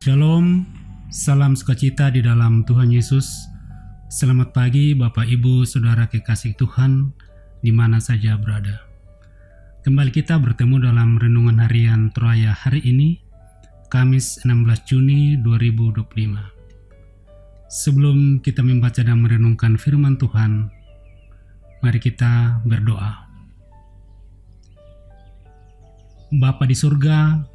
Shalom, salam sukacita di dalam Tuhan Yesus. Selamat pagi Bapak Ibu Saudara kekasih Tuhan di mana saja berada. Kembali kita bertemu dalam renungan harian Troya hari ini, Kamis 16 Juni 2025. Sebelum kita membaca dan merenungkan firman Tuhan, mari kita berdoa. Bapa di surga,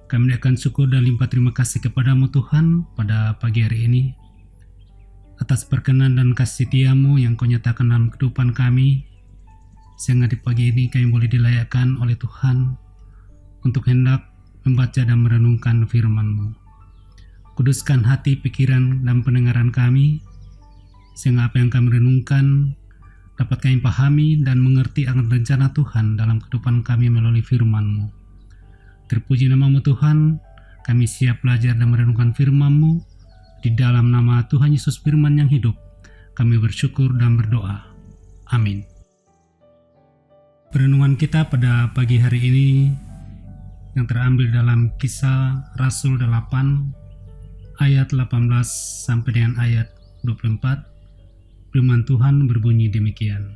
kami akan syukur dan limpah terima kasih kepadamu Tuhan pada pagi hari ini atas perkenan dan kasih setiamu yang kau nyatakan dalam kehidupan kami, sehingga di pagi ini kami boleh dilayakkan oleh Tuhan untuk hendak membaca dan merenungkan firman-Mu. Kuduskan hati, pikiran, dan pendengaran kami, sehingga apa yang kami renungkan dapat kami pahami dan mengerti akan rencana Tuhan dalam kehidupan kami melalui firman-Mu. Terpuji namamu Tuhan, kami siap belajar dan merenungkan firman-Mu. Di dalam nama Tuhan Yesus firman yang hidup, kami bersyukur dan berdoa. Amin. Perenungan kita pada pagi hari ini yang terambil dalam Kisah Rasul 8 ayat 18 sampai dengan ayat 24. Firman Tuhan berbunyi demikian.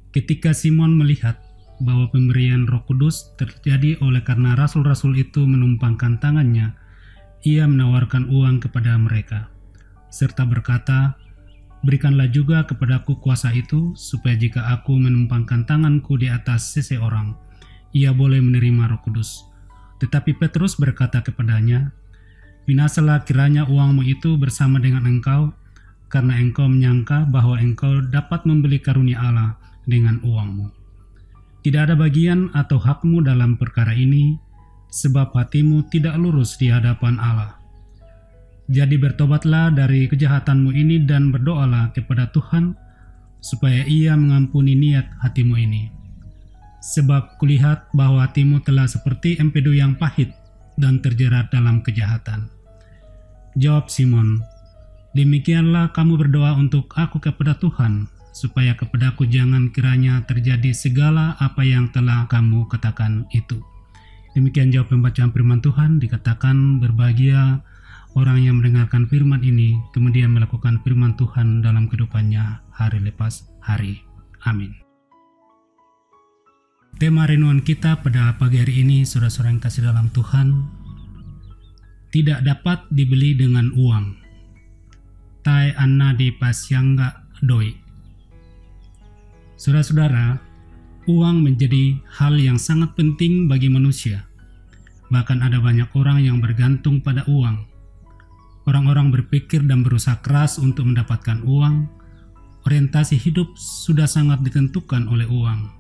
Ketika Simon melihat bahwa pemberian Roh Kudus terjadi oleh karena rasul-rasul itu menumpangkan tangannya, ia menawarkan uang kepada mereka, serta berkata, "Berikanlah juga kepadaku kuasa itu, supaya jika aku menumpangkan tanganku di atas seseorang, ia boleh menerima Roh Kudus." Tetapi Petrus berkata kepadanya, "Binasalah kiranya uangmu itu bersama dengan engkau, karena engkau menyangka bahwa engkau dapat membeli karunia Allah dengan uangmu. Tidak ada bagian atau hakmu dalam perkara ini, sebab hatimu tidak lurus di hadapan Allah. Jadi bertobatlah dari kejahatanmu ini dan berdoalah kepada Tuhan, supaya ia mengampuni niat hatimu ini. Sebab kulihat bahwa hatimu telah seperti empedu yang pahit dan terjerat dalam kejahatan." Jawab Simon, "Demikianlah kamu berdoa untuk aku kepada Tuhan, supaya kepadaku jangan kiranya terjadi segala apa yang telah kamu katakan itu." Demikian jawab pembacaan firman Tuhan. Dikatakan berbahagia orang yang mendengarkan firman ini, kemudian melakukan firman Tuhan dalam kehidupannya hari lepas hari. Amin. Tema renungan kita pada pagi hari ini, saudara-saudara yang kasih dalam Tuhan, tidak dapat dibeli dengan uang. Tai anna di pasyangga doi. Saudara-saudara, uang menjadi hal yang sangat penting bagi manusia. Bahkan ada banyak orang yang bergantung pada uang. Orang-orang berpikir dan berusaha keras untuk mendapatkan uang. Orientasi hidup sudah sangat ditentukan oleh uang.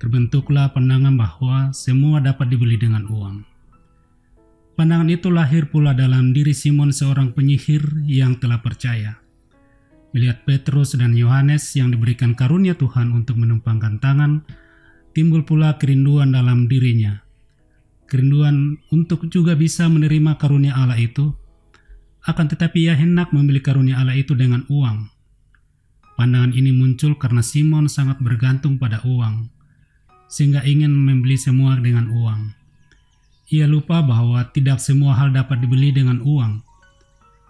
Terbentuklah pandangan bahwa semua dapat dibeli dengan uang. Pandangan itu lahir pula dalam diri Simon, seorang penyihir yang telah percaya. Melihat Petrus dan Yohanes yang diberikan karunia Tuhan untuk menumpangkan tangan, timbul pula kerinduan dalam dirinya. Kerinduan untuk juga bisa menerima karunia Allah itu, akan tetapi ia hendak membeli karunia Allah itu dengan uang. Pandangan ini muncul karena Simon sangat bergantung pada uang, sehingga ingin membeli semua dengan uang. Ia lupa bahwa tidak semua hal dapat dibeli dengan uang,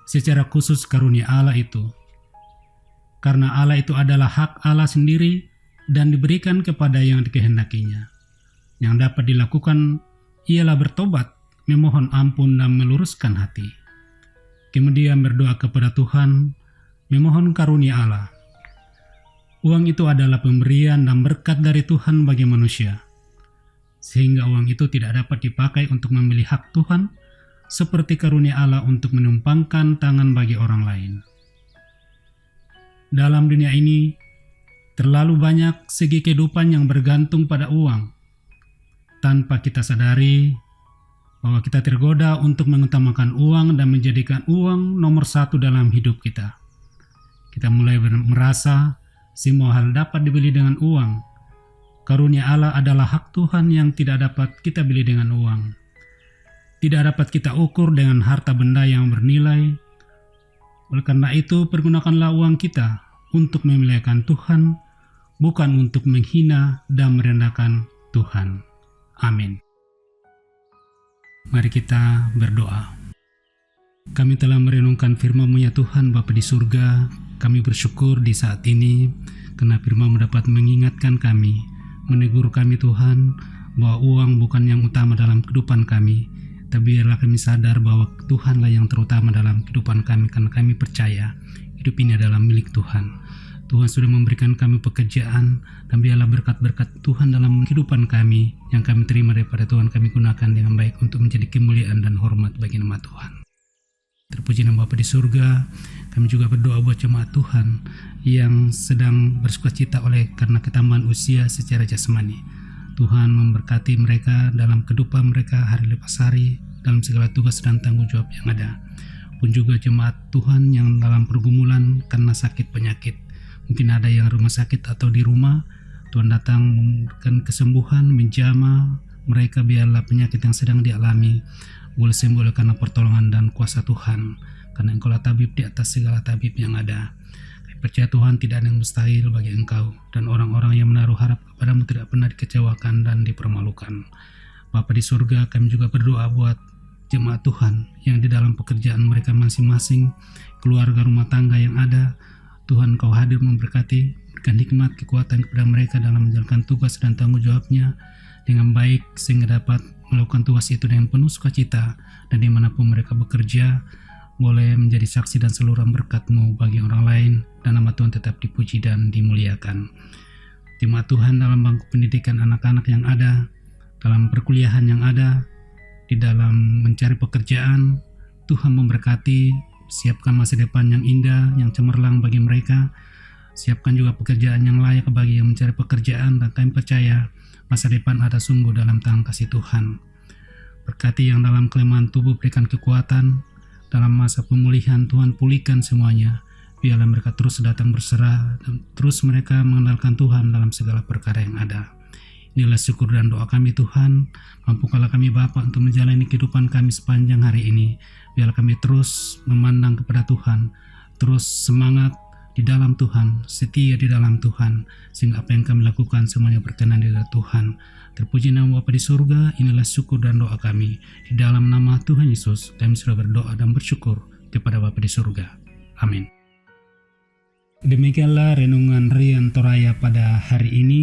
secara khusus karunia Allah itu. Karena Allah itu adalah hak Allah sendiri dan diberikan kepada yang dikehendakinya. Yang dapat dilakukan ialah bertobat, memohon ampun dan meluruskan hati. Kemudian berdoa kepada Tuhan, memohon karunia Allah. Uang itu adalah pemberian dan berkat dari Tuhan bagi manusia, sehingga uang itu tidak dapat dipakai untuk membeli hak Tuhan, seperti karunia Allah untuk menumpangkan tangan bagi orang lain. Dalam dunia ini, terlalu banyak segi kehidupan yang bergantung pada uang. Tanpa kita sadari bahwa kita tergoda untuk mengutamakan uang dan menjadikan uang nomor satu dalam hidup kita. Kita mulai merasa semua hal dapat dibeli dengan uang. Karunia Allah adalah hak Tuhan yang tidak dapat kita beli dengan uang. Tidak dapat kita ukur dengan harta benda yang bernilai. Oleh karena itu, pergunakanlah uang kita untuk memuliakan Tuhan, bukan untuk menghina dan merendahkan Tuhan. Amin. Mari kita berdoa. Kami telah merenungkan firman-Mu ya Tuhan Bapa di surga. Kami bersyukur di saat ini karena firman-Mu dapat mengingatkan kami, menegur kami Tuhan, bahwa uang bukan yang utama dalam kehidupan kami, tapi biarlah kami sadar bahwa Tuhanlah yang terutama dalam kehidupan kami, karena kami percaya hidup ini adalah milik Tuhan. Tuhan sudah memberikan kami pekerjaan, dan biarlah berkat-berkat Tuhan dalam kehidupan kami yang kami terima daripada Tuhan, kami gunakan dengan baik untuk menjadi kemuliaan dan hormat bagi nama Tuhan. Terpuji nama Bapa di surga. Kami juga berdoa buat jemaat Tuhan yang sedang bersukacita oleh karena ketambahan usia secara jasmani. Tuhan memberkati mereka dalam kehidupan mereka hari lepas hari, dalam segala tugas dan tanggung jawab yang ada. Pun juga jemaat Tuhan yang dalam pergumulan karena sakit penyakit. Mungkin ada yang rumah sakit atau di rumah, Tuhan datang memberikan kesembuhan, menjamah mereka, biarlah penyakit yang sedang dialami boleh sembuh oleh karena pertolongan dan kuasa Tuhan, karena Engkaulah tabib di atas segala tabib yang ada. Kami percaya Tuhan tidak ada yang mustahil bagi Engkau, dan orang-orang yang menaruh harap kepadamu tidak pernah dikecewakan dan dipermalukan. Bapa di surga, kami juga berdoa buat jemaat Tuhan yang di dalam pekerjaan mereka masing-masing, keluarga rumah tangga yang ada. Tuhan Kau hadir memberkati, berikan hikmat, kekuatan kepada mereka dalam menjalankan tugas dan tanggung jawabnya dengan baik, sehingga dapat melakukan tugas itu dengan penuh sukacita, dan dimanapun mereka bekerja boleh menjadi saksi dan saluran berkat-Mu bagi orang lain, dan nama Tuhan tetap dipuji dan dimuliakan. Jemaat Tuhan dalam bangku pendidikan anak-anak yang ada, dalam perkuliahan yang ada, di dalam mencari pekerjaan, Tuhan memberkati, siapkan masa depan yang indah, yang cemerlang bagi mereka. Siapkan juga pekerjaan yang layak bagi yang mencari pekerjaan, dan kami percaya masa depan ada sungguh dalam tangan kasih Tuhan. Berkati yang dalam kelemahan tubuh, berikan kekuatan. Dalam masa pemulihan, Tuhan pulihkan semuanya. Biarlah mereka terus datang berserah, dan terus mereka mengandalkan Tuhan dalam segala perkara yang ada. Inilah syukur dan doa kami Tuhan. Mampukanlah kami Bapa untuk menjalani kehidupan kami sepanjang hari ini. Biarlah kami terus memandang kepada Tuhan, terus semangat di dalam Tuhan, setia di dalam Tuhan, sehingga apa yang kami lakukan semuanya berkenan di dalam Tuhan. Terpuji nama Bapa di surga. Inilah syukur dan doa kami. Di dalam nama Tuhan Yesus, kami sudah berdoa dan bersyukur kepada Bapa di surga. Amin. Demikianlah renungan Harian Toraya pada hari ini.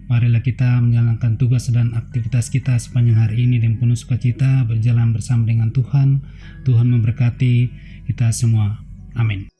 Marilah kita menjalankan tugas dan aktivitas kita sepanjang hari ini dengan penuh sukacita, berjalan bersama dengan Tuhan. Tuhan memberkati kita semua. Amin.